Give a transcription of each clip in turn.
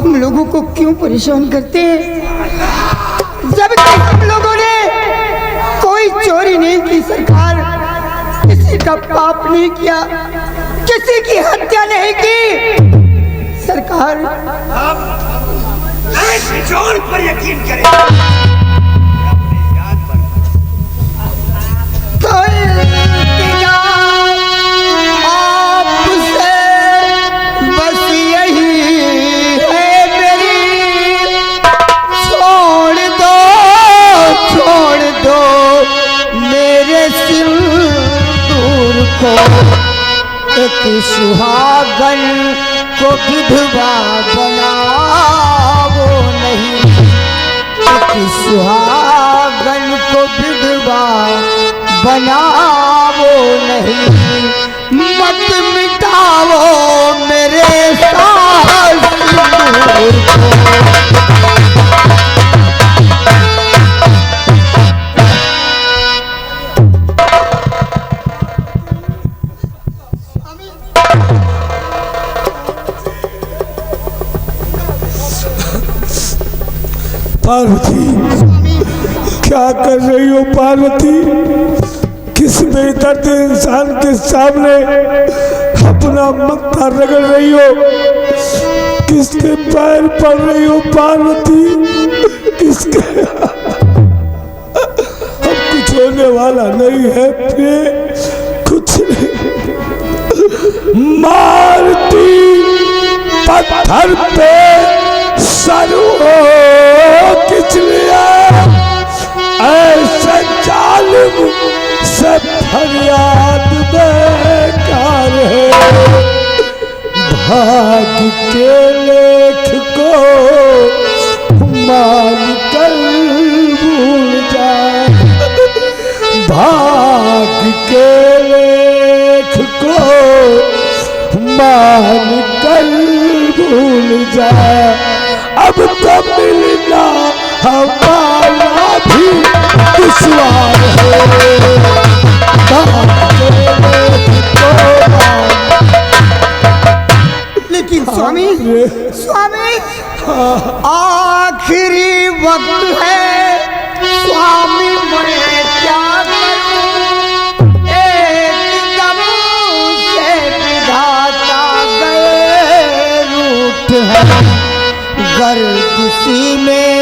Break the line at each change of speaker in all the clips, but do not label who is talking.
हम लोगों को क्यों परेशान करते हैं, जबकि हम लोगों ने कोई चोरी नहीं की सरकार, किसी का पाप नहीं किया, किसी की हत्या नहीं की सरकार।
जोर पर यकीन करें।
आपसे बस यही है मेरी, छोड़ दो मेरे सिंदूर को, एक सुहागन को विधवा बनाओ नहीं, एक सुहागन को विधवा बनाओ नहीं, मत मिटाओ मेरे साथ सिंदूर को।
पार्वती, क्या कर रही हो पार्वती? किस बेदर्द इंसान के सामने अपना मत्था रगड़ रही हो? किसके पैर पड़ रही हो पार्वती? किसके? अब कुछ होने वाला नहीं है, कुछ नहीं। मारती पत्थर पे सर हो किस लिए? ऐसे जालिम से फरियाद बेकार है। भाग्य के लेख को मान कर भूल जा, भाग्य के लेख को मान कर भूल जा। अब तो मिलना हमारा भी दुश्वार है।
लेकिन स्वामी, आखिरी वक्त है स्वामी, मैं क्या करूं? एकदम से विधाता गए रूठ है, गर किसी में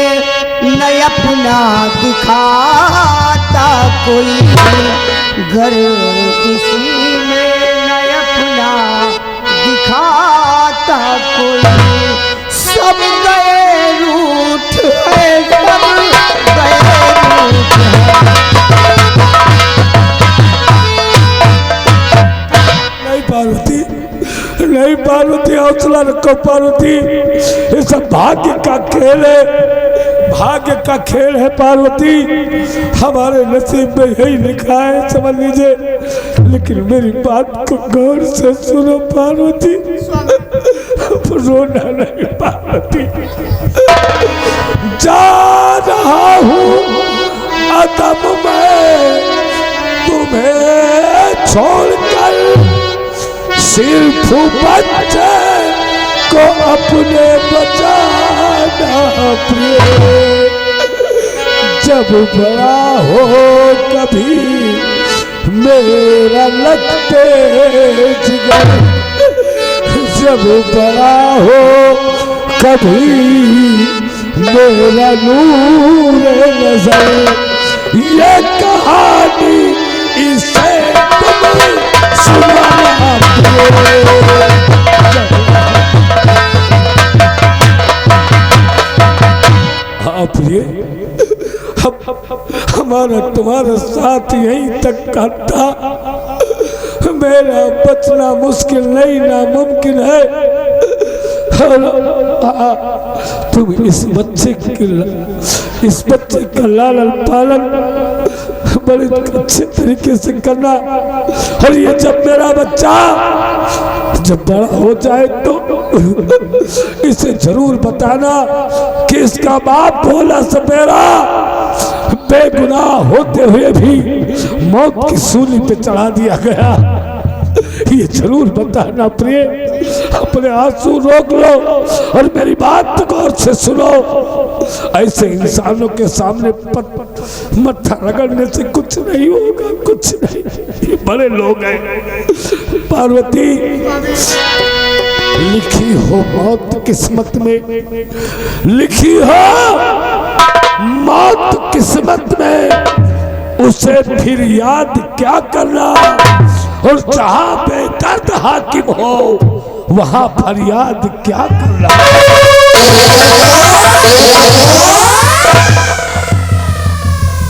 न अपना दिखाता कोई, गर किसी में न अपना दिखाता कोई, सब गए रूठ है, सब गए रूठ है।
नहीं पार्वती, नहीं पार्वती, हौसला रखो पार्वती। ये सब भाग्य का खेल है, भाग्य का खेल है पार्वती। हमारे नसीब में यही लिखा है, समझ लीजिए। लेकिन मेरी बात को गौर से सुनो पार्वती, रोना नहीं पार्वती। जा रहा हूँ अदम में तुम्हें छोड़कर, सिर्फ बच्चे को अपने बचाना प्रिय। जब बड़ा हो कभी मेरा लगते जिगर, जब बड़ा हो कभी मेरा नूर नजर, ये कहानी इसे तुम सुनाना प्रिय। हमारा तुम्हारा साथ यहीं तक का था, मेरा बचना मुश्किल नहीं नामुमकिन है। तुम इस बच्चे का लालन पालन बड़े अच्छे तरीके से करना, और ये जब मेरा बच्चा जब बड़ा हो जाए तो इसे जरूर बताना कि इसका बाप भोला सपेरा बेगुनाह होते हुए भी मौत की सूली पे चढ़ा दिया गया। ये जरूर बताना प्रिय। अपने आंसू रोक लो और मेरी बात गौर से सुनो। ऐसे इंसानों के सामने मत्था रगड़ने से कुछ नहीं होगा, कुछ नहीं। ये बड़े लोग हैं। पार्वती, लिखी हो मौत किस्मत में, लिखी हो मौत किस्मत में, उसे फिर याद क्या करना। और जहां बेदर्द हाकिम हो वहां फरियाद क्या करना।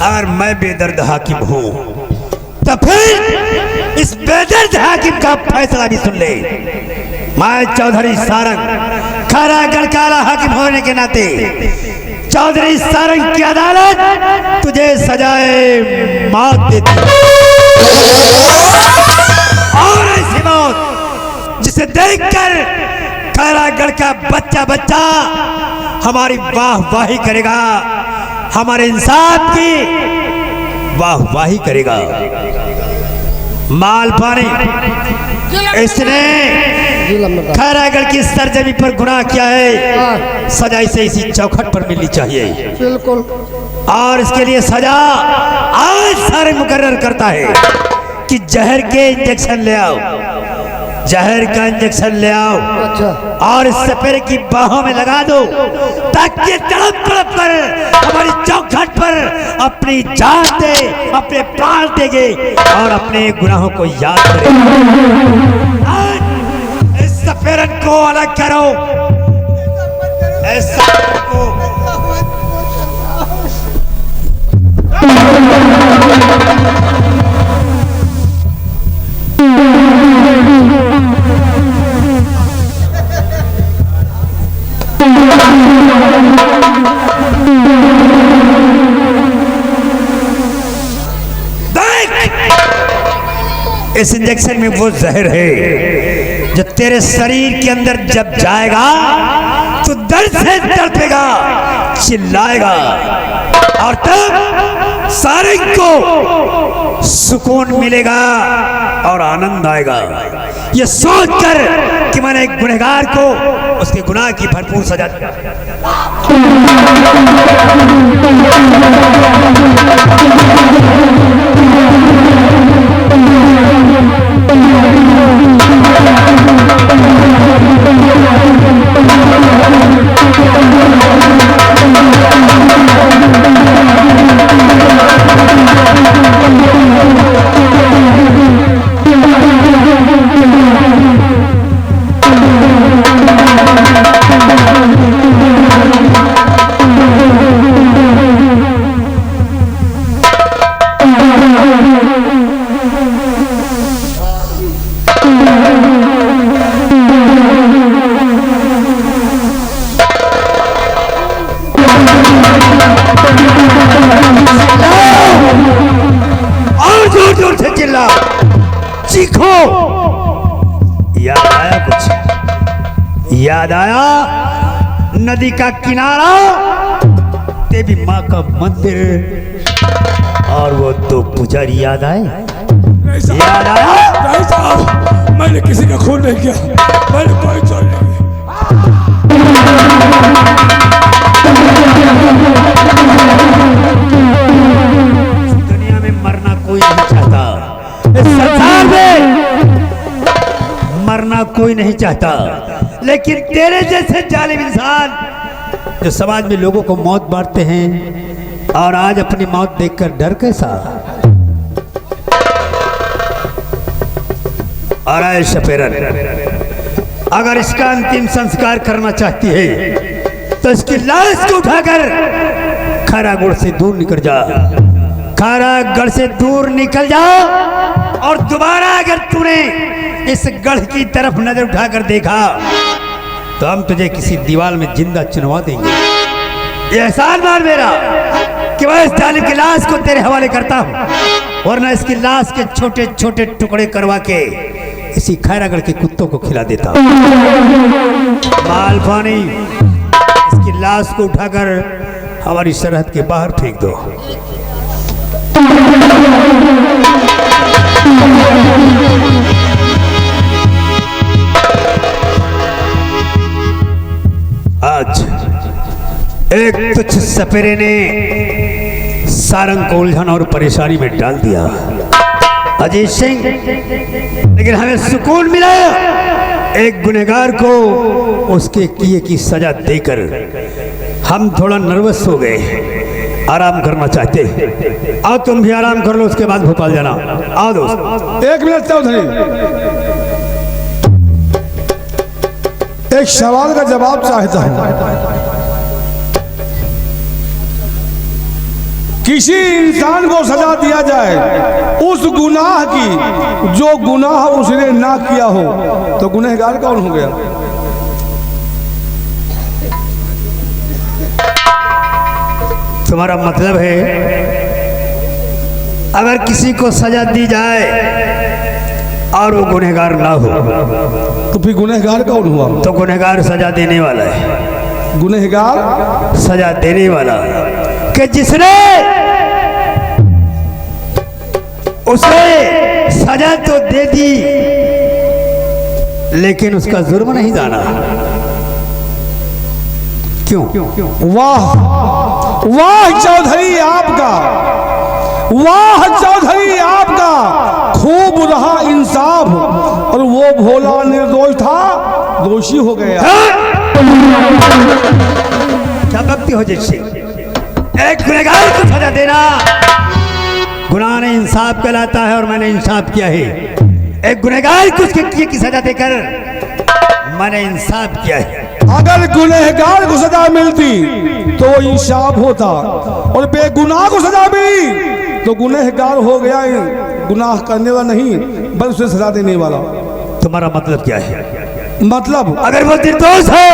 अगर मैं बेदर्द हाकिम हूं तो फिर इस बेदर्द हाकिम का फैसला भी सुन ले। मैं चौधरी सारंग खैरागढ़ काला हाकिम होने के नाते चौधरी सारंग की अदालत तुझे सजाए मौत देती और ऐसी मौत जिसे देखकर खैरागढ़ का बच्चा बच्चा हमारी वाहवाही करेगा, हमारे इंसाफ की वाहवाही करेगा। मालपानी इसने खैरागढ़ की सरजमी पर गुनाह किया है, सजा इसे इसी चौखट पर मिलनी चाहिए।
बिल्कुल।
और इसके लिए सजा आज सारे मुकर्रर करता है कि जहर के इंजेक्शन ले आओ, जहर का इंजेक्शन ले आओ।
अच्छा।
और इस सपेरे की बाहों में लगा दो ताकि तड़प तड़प कर हमारी चौखट पर अपनी जान दे, अपने प्राण देगे और अपने गुनाहों को याद करे। इस सपेरन को अलग करो, इस सपेरन को इस इंजेक्शन में वो जहर है जो तेरे शरीर के अंदर जब जाएगा तो दर्द से तड़पेगा, चिल्लाएगा और तब सारंग को सुकून मिलेगा और आनंद आएगा। ये सोचकर कि मैंने एक गुनहगार को उसके गुनाह की भरपूर सजा चीखो। याद आया कुछ? याद आया नदी का किनारा, देवी माँ का मंदिर और वो दो पुजारी याद आए? याद आया?
नहीं साहब, मैंने किसी का खून नहीं किया, मैंने कोई चोरी नहीं की।
दुनिया में मरना कोई नहीं चाहता, इस संसार में मरना कोई नहीं चाहता, लेकिन तेरे जैसे जालिम इंसान जो समाज में लोगों को मौत बांटते हैं और आज अपनी मौत देखकर डर कैसा। और आए सपेरन, अगर इसका अंतिम संस्कार करना चाहती है तो इसकी लाश को उठाकर खैरागढ़ से दूर निकल जा, खैरागढ़ से दूर निकल जा। और दोबारा अगर तूने इस गढ़ की तरफ नजर उठाकर देखा तो हम तुझे किसी दीवार में जिंदा चुनवा देंगे। ये एहसान मान मेरा कि मैं इस जालिम की लाश को तेरे हवाले करता हूँ, वरना इसकी लाश के छोटे छोटे टुकड़े करवा के इसी खैरागढ़ के कुत्तों को खिला देता हूँ। मालपानी, इसकी लाश को उठाकर हमारी सरहद के बाहर फेंक दो। आज एक तुच्छ सपेरे ने सारंग को उलझन और परेशानी में डाल दिया अजीत सिंह, लेकिन हमें सुकून मिला एक गुनहगार को उसके किए की सजा देकर। हम थोड़ा नर्वस हो गए, आराम करना चाहते हैं। आओ तुम भी आराम कर लो, उसके बाद भोपाल जाना। आओ दोस्त।
एक मिनट चौधरी, एक सवाल का जवाब चाहता हूं। किसी इंसान को सजा दिया जाए उस गुनाह की जो गुनाह उसने ना किया हो, तो गुनहगार कौन हो गया?
तुम्हारा मतलब है अगर किसी को सजा दी जाए और वो गुनहगार ना हो
तो फिर गुनहगार कौन हुआ?
तो गुनहगार सजा देने वाला है।
गुनहगार
सजा देने वाला कि जिसने उसे सजा तो दे दी लेकिन उसका जुर्म नहीं जाना। क्यों?
वाह वाह चौधरी आपका, वाह चौधरी आपका, खूब रहा इंसाफ। और वो भोला निर्दोष था, दोषी हो गया।
क्या भक्ति हो जैसे एक गुनहगार को सजा देना गुनाह ने इंसाफ कहलाता है, और मैंने इंसाफ किया है। एक गुनहगार को उसके किए की सजा देकर मैंने इंसाफ किया है।
अगर गुनहगार को सजा मिलती तो इंसाफ होता, और बेगुनाह को सजा मिली तो गुनहगार हो गया, गुनाह करने वाला नहीं बल्कि उसे सजा देने वाला।
तुम्हारा मतलब क्या है?
मतलब
अगर वो निर्दोष है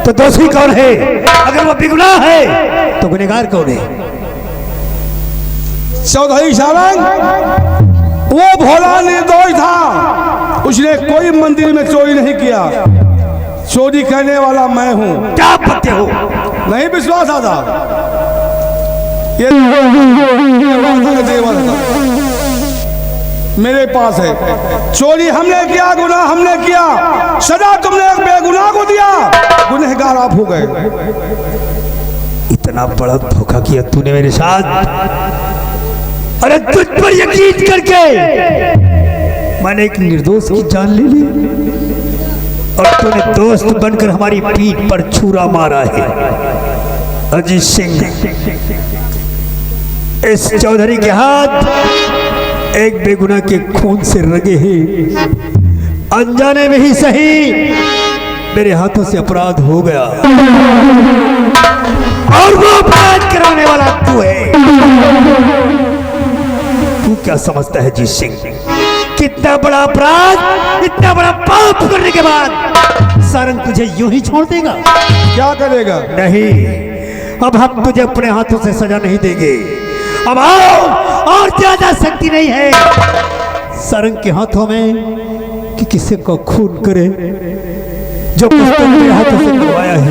तो दोषी कौन है? अगर वो बेगुनाह है तो गुनहगार कौन है?
चौधरी सारंग, वो भोला निर्दोष था, उसने कोई मंदिर में चोरी नहीं किया। चोरी करने वाला मैं हूं।
क्या भक्ति हो?
नहीं विश्वास आता? ये मेरे पास है। चोरी हमने किया, गुनाह हमने किया, सजा तुमने एक बेगुनाह को दिया, गुनहगार आप हो गए।
इतना बड़ा धोखा किया तूने मेरे साथ। अरे तुझ पर यकीन करके मैंने एक निर्दोष की जान ले ली, और तूने दोस्त बनकर हमारी पीठ पर छुरा मारा है। अजीत सिंह, इस चौधरी के हाथ एक बेगुनाह के खून से रंगे हैं। अनजाने में ही सही मेरे हाथों से अपराध हो गया, और वो अपराध कराने वाला तू है। तू क्या समझता है जीत सिंह? कितना बड़ा अपराध, इतना बड़ा पाप करने के बाद सारंग तुझे यूं ही छोड़ देगा?
क्या करेगा?
नहीं, अब हम तुझे अपने हाथों से सजा नहीं देंगे। अब आओ, और ज्यादा शक्ति नहीं है सारंग के हाथों में कि किसी को खून करे। जो कुछ तुमने मेरे हाथों से करवाया है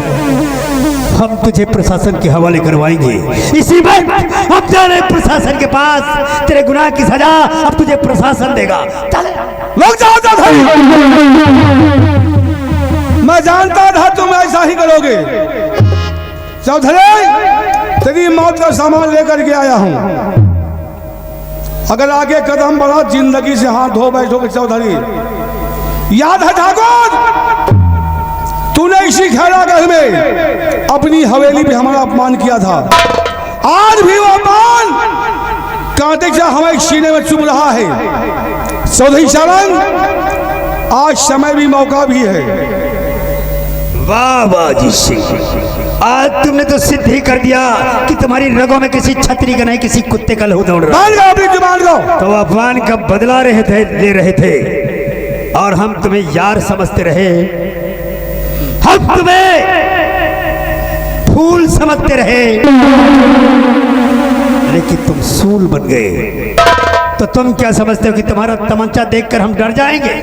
हम तुझे प्रशासन के हवाले करवाएंगे। इसी वक्त हम जा रहे प्रशासन के पास। तेरे गुनाह की सजा अब तुझे प्रशासन देगा। चल
लोग जाता था, मैं जानता था तुम ऐसा ही करोगे। चौधरी, तेरी मौत का सामान लेकर के आया हूं। अगर आगे कदम बढ़ा जिंदगी से हाथ धो बैठोगे। चौधरी, याद है ठाकुर, तूने इसी खैरागढ़ में अपनी हवेली पे हमारा अपमान किया था। आज भी वो अपमान कांटे से हमारे सीने में चुभ रहा है। चौधरी सारंग, आज समय भी मौका भी है।
वाह वाह जी सिंह, आज तुमने तो सिद्ध ही कर दिया कि तुम्हारी रगों में किसी छतरी का नहीं किसी कुत्ते का लहू दौड़ रहा है।
अपनी जुबान को।
तो अपमान का बदला ले रहे थे, और हम तुम्हें यार समझते रहे, हम तुम्हें फूल समझते रहे, लेकिन तुम सूल बन गए। तो तुम क्या समझते हो कि तुम्हारा तमंचा देखकर हम डर जाएंगे,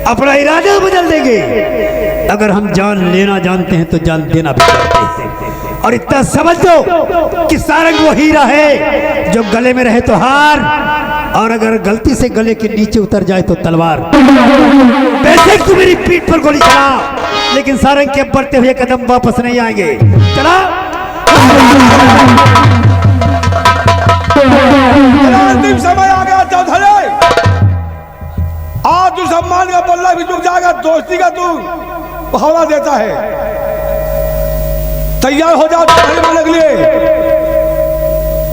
अपना इरादा बदल देंगे? अगर हम जान लेना जानते हैं तो जान देना भी जानते हैं। और इतना समझ दो कि सारंग वो हीरा है जो गले में रहे तो हार, और अगर गलती से गले के नीचे उतर जाए तो तलवार। बेशक तू मेरी पीठ पर गोली चला, लेकिन सारंग के बढ़ते हुए कदम वापस नहीं आएंगे। चला
अंतिम समय आ गया चौधरी, आज तू सम्मान का बल्ला भी झुक जाएगा, दोस्ती का तू भावना देता है। तैयार हो जाओ चौधरी मारने के लिए।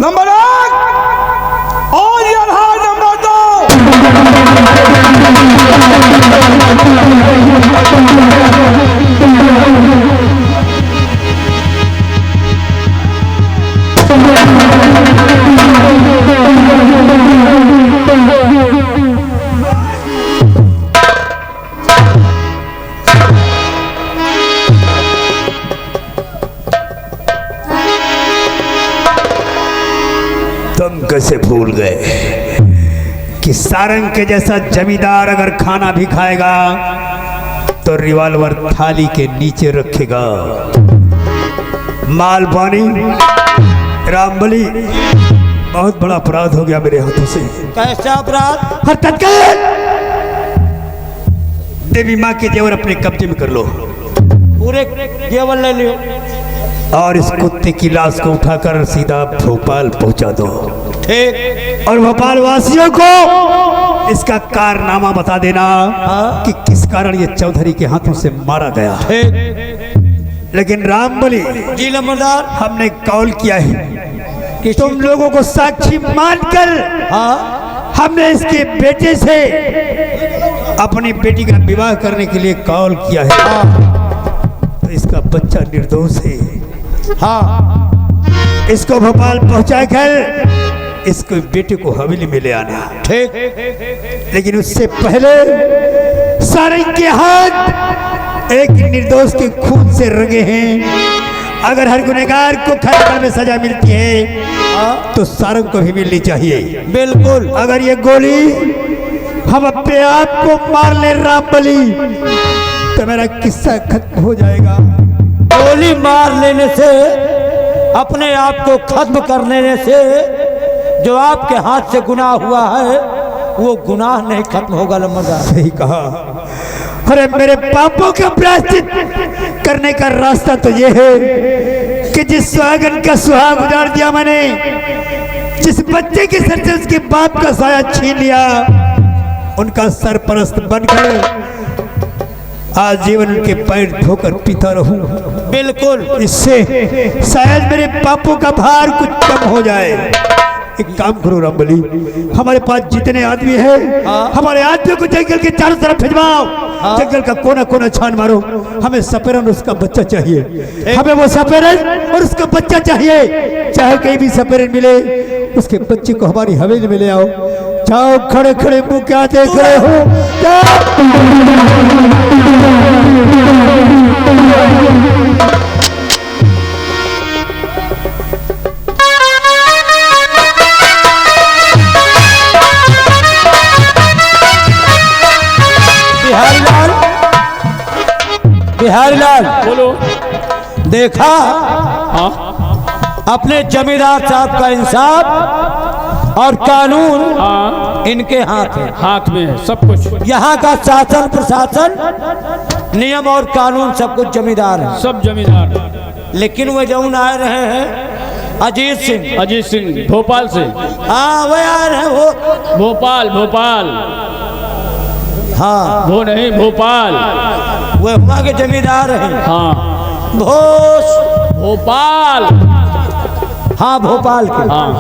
नंबर 1 और ये रहा नंबर 2।
तुम कैसे भूल गए कि सारंग के जैसा जमींदार अगर खाना भी खाएगा तो रिवॉल्वर थाली के नीचे रखेगा। मालवानी रामबली, बहुत बड़ा अपराध हो गया मेरे हाथों से।
कैसा अपराध?
हर तत्काल देवी माँ के जेवर अपने कब्जे में कर लो,
पूरे जेवर ले लियो
और इस कुत्ते की लाश को उठाकर सीधा भोपाल पहुंचा दो।
ठीक।
और भोपाल वासियों को इसका कारनामा बता देना कि किस कारण ये चौधरी के हाथों से मारा गया।
ठीक।
लेकिन रामबली
जी लम्बरदार,
हमने कॉल किया है कि तुम लोगों को साक्षी मानकर हमने इसके बेटे से अपनी बेटी का विवाह करने के लिए कॉल किया है। तो इसका बच्चा निर्दोष है। इसको भोपाल पहुंचाकर इसको बेटे को हवेली में ले आना।
ठीक।
लेकिन उससे पहले सारंग के हाथ एक निर्दोष के खून से रंगे हैं। अगर हर गुनहगार को खैर में सजा मिलती है तो सारंग को भी मिलनी चाहिए।
बिल्कुल।
अगर ये गोली हम अपने आप को मार ले रामबली तो मेरा किस्सा खत्म हो जाएगा।
गोली मार लेने से, अपने आप को खत्म कर लेने से जो आपके हाथ से गुनाह हुआ है वो गुनाह नहीं खत्म होगा लम्बरदार।
सही कहा। अरे मेरे पापों का प्रायश्चित करने का रास्ता तो ये है कि जिस सुहागन का सुहाग उजाड़ दिया मैंने, जिस बच्चे के सर से उसके बाप का साया छीन लिया, उनका सरपरस्त बनकर आजीवन उनके पैर धोकर पीता रहूं।
बिल्कुल।
इससे शायद मेरे पापों का भार कुछ कम हो जाए। एक काम करो रामबली, हमारे पास जितने आदमी हैं, हमारे आदमियों को जंगल के चारों तरफ भिजवाओ। जंगल का कोना कोना छान मारो। हमें सपेरन और उसका बच्चा चाहिए। हमें वो सपेरन और उसका बच्चा चाहिए। चाहे कहीं भी सपेरन मिले, उसके बच्चे को हमारी हवेली में ले आओ। जाओ, खड़े खड़े मुंह क्या देख रहे हो?
बिहारीलाल,
बोलो।
देखा अपने जमींदार साहब का इंसाफ और कानून इनके हाथ है,
हाथ में है सब कुछ।
यहाँ का शासन प्रशासन नियम और कानून सब कुछ जमींदार है,
सब जमींदार।
लेकिन वो जौन आ रहे हैं अजीत सिंह
भोपाल से।
हाँ वो आ रहे हैं। वो
भोपाल
हाँ
वो नहीं, भोपाल।
वो वहाँ के जमींदार हैं।
हाँ
भोपाल। हाँ भोपाल के।
हाँ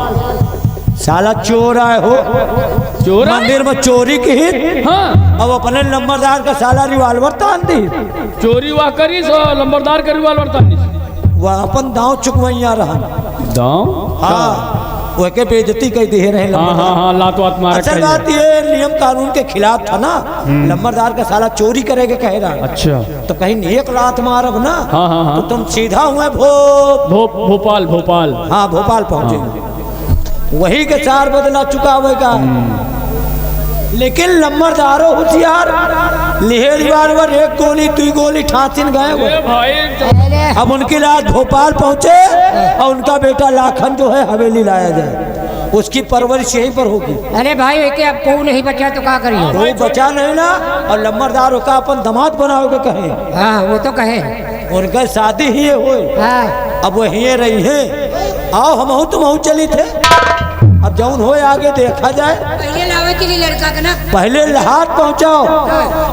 साला चोर आए हो,
चोर
मंदिर में चोरी की हित।
हाँ,
अब अपने नंबरदार का साला रिवाल्वर तान दी।
चोरी वह करी सो लंबरदार का रिवाल्वर तानी।
वह अपन दांव चुकवैया रहा।
दांव?
हाँ वह के बेइज्जती कह दे रहे हैं।
हाँ, लातो आत्मा।
असल बात ये नियम कानून के खिलाफ था ना। लंबरदार का साला चोरी करेगा कह रहा।
अच्छा,
तो कहीं एक लात मारब ना।
हाँ।
तो तुम सीधा हुए
भोपाल।
हाँ भोपाल पहुंचे। वही के चार बदला चुकावेगा। लेकिन लंबरदारो होशियार, लिहे रिवाल्वर, एक गोली दुई गोली ठासिन गए भाई। अब उनकी लाश भोपाल पहुंचे और उनका बेटा लाखन जो है हवेली लाया जाए।
उसकी परवरिश यहीं पर होगी।
अरे भाई वेके अब को नहीं बचा तो क्या करिए?
कोई बचा नहीं ना, और लम्बरदार होकर अपन दामाद बनाओगे कहे।
हाँ वो तो कहे।
उनका शादी ही हुई,
हाँ
अब वो ही रही हैं। आओ हम तुम चली थे, अब जौन हो आगे देखा जाए।
पहले लावे के लिए लड़का का ना,
पहले लहाद पहुंचाओ,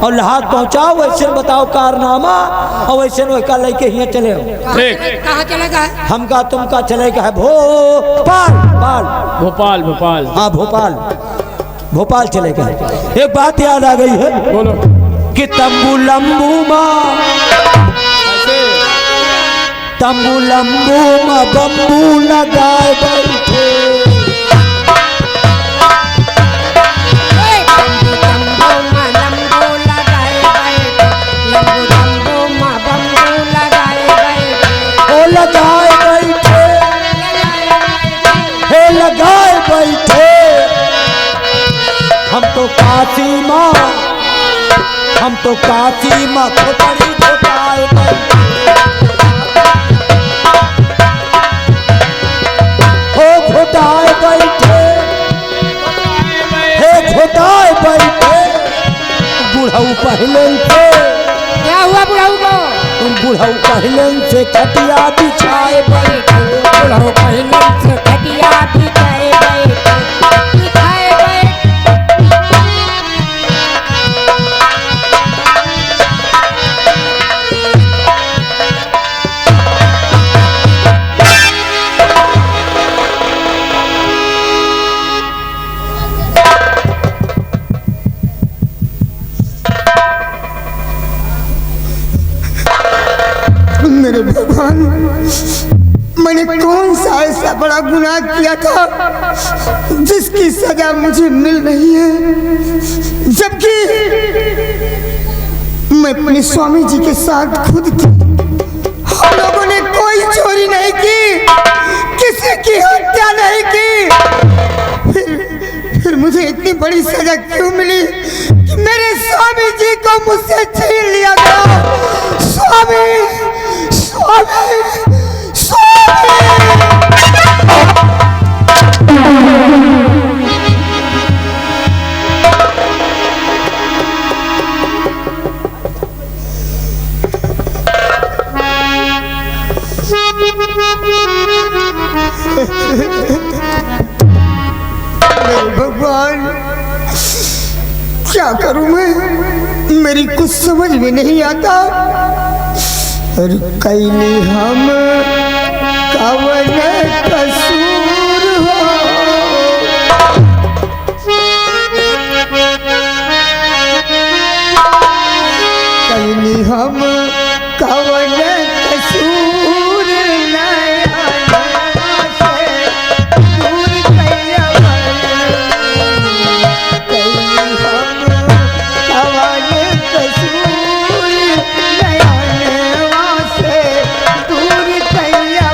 और लहाद पहुंचाओ वैसे बताओ कारनामा, और वैसे वैका लेके ही चले हो।
कहाँ चलेगा?
हम का तुम का चलेगा है भोपाल।
भोपाल भोपाल
हाँ भोपाल चलेगा। एक बात याद आ गई है,
बोलो।
कि तंबू लंबू माँ बम्बू लगाए बैठे। लगाए बैठे हम तो काशी माँ खोपड़ी घोटाए बैठे। हो घोटाए बैठे, हे घोटाए बैठे। बुढ़ऊ पहले थे,
क्या हुआ बुढ़ाऊ को?
बुढ़ऊ पहले से खटिया बिछाए बैठे।
बुढ़ाऊ पहले से खटिया बिछाए बैठे।
मेरे भगवान, मैंने कौन सा ऐसा बड़ा गुनाह किया था जिसकी सजा मुझे मिल रही है, जबकि मैं अपने स्वामी जी के साथ खुद थी। हम लोगों ने कोई चोरी नहीं की, किसी की हत्या नहीं की, फिर मुझे इतनी बड़ी सजा क्यों मिली कि मेरे स्वामी जी को मुझसे छीन लिया गया। स्वामी भगवान, क्या करूं मैं, मेरी कुछ समझ में नहीं आता। कैली हम कवन कसूर हो, कैली हम कवन कसूर, नया से दूर कैया कैली हम कवन कसूर, नया से दूर कैया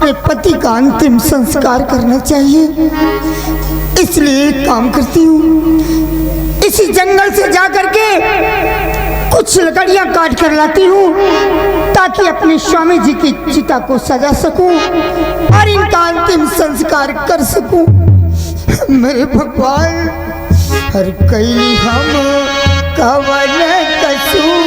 अपने पति का अंतिम संस्कार करना चाहिए। इसलिए एक काम करती हूँ, इसी जंगल से जाकर के कुछ लकड़ियां काट कर लाती हूँ ताकि अपने स्वामी जी की चिता को सजा सकूं और इनका अंतिम संस्कार कर सकूं। मेरे भगवान, हर कैली हम कवन कसूर